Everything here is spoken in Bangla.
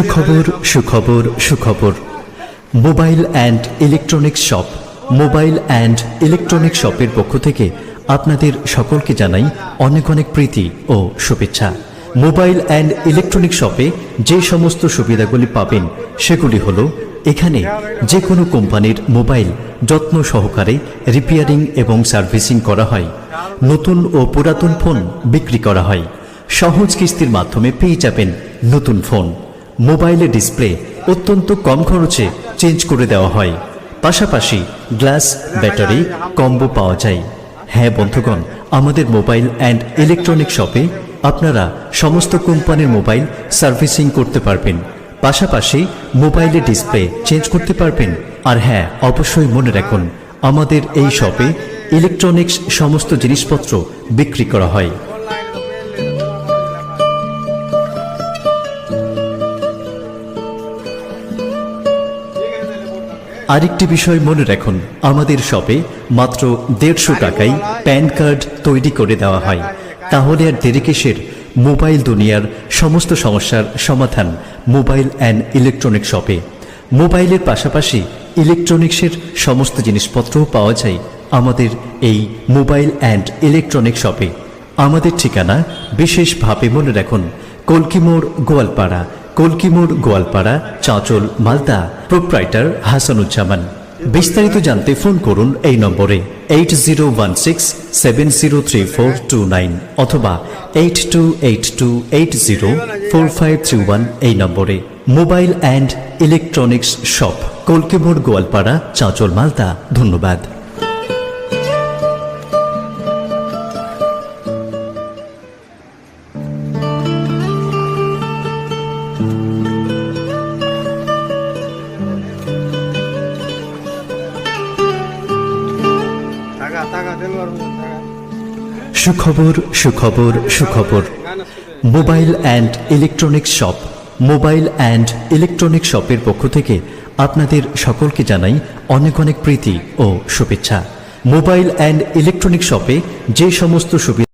সুখবর সুখবর সুখবর mobile and electronics shop mobile and electronics শপের পক্ষ থেকে আপনাদের সকলকে জানাই অনেক অনেক প্রীতি ও শুভেচ্ছা। মোবাইল অ্যান্ড ইলেকট্রনিক্স শপে যে সমস্ত সুবিধাগুলি পাবেন সেগুলি হলো এখানে যে কোনো কোম্পানির মোবাইল যত্ন সহকারে রিপেয়ারিং এবং সার্ভিসিং করা হয়। নতুন ও পুরাতন ফোন বিক্রি করা হয়। সহজ কিস্তির মাধ্যমে পেয়ে যাবেন নতুন ফোন। মোবাইলের ডিসপ্লে অত্যন্ত কম খরচে চেঞ্জ করে দেওয়া হয়। পাশাপাশি গ্লাস ব্যাটারি কম্বো পাওয়া যায়। হ্যাঁ বন্ধুগণ, আমাদের মোবাইল অ্যান্ড ইলেকট্রনিক শপে আপনারা সমস্ত কোম্পানির মোবাইল সার্ভিসিং করতে পারবেন। পাশাপাশি মোবাইলের ডিসপ্লে চেঞ্জ করতে পারবেন। আর হ্যাঁ, অবশ্যই মনে রাখুন, আমাদের এই শপে ইলেকট্রনিক্স সমস্ত জিনিসপত্র বিক্রি করা হয়। আরেকটি বিষয় মনে রাখুন, আমাদের শপে মাত্র 150 টাকায় প্যান কার্ড তৈরি করে দেওয়া হয়। তাহলে আর দেরি কিসের? মোবাইল দুনিয়ার সমস্ত সমস্যার সমাধান মোবাইল অ্যান্ড ইলেকট্রনিক শপে। মোবাইলের পাশাপাশি ইলেকট্রনিক্সের সমস্ত জিনিসপত্রও পাওয়া যায় আমাদের এই মোবাইল অ্যান্ড ইলেকট্রনিক শপে। আমাদের ঠিকানা বিশেষভাবে মনে রাখুন, কল্কি মোড়, গোয়ালপাড়া। কল্কি মোড়, গোয়ালপাড়া, চাঁচল, মালদা। প্রোপ্রাইটার হাসানুজ্জামান। বিস্তারিত জানতে ফোন করুন এই নম্বরে 8016703429 অথবা 8282804531 এই নম্বরে। মোবাইল অ্যান্ড ইলেকট্রনিক্স শপ, কল্কি মোড়, গোয়ালপাড়া, চাঁচল, মালদা। ধন্যবাদ। সুখবর সুখবর সুখবর mobile and electronics shop mobile and electronics শপের পক্ষ থেকে আপনাদের সকলকে জানাই অনেক অনেক প্রীতি ও শুভেচ্ছা। মোবাইল অ্যান্ড ইলেকট্রনিক্স শপে যে সমস্ত সুবিধা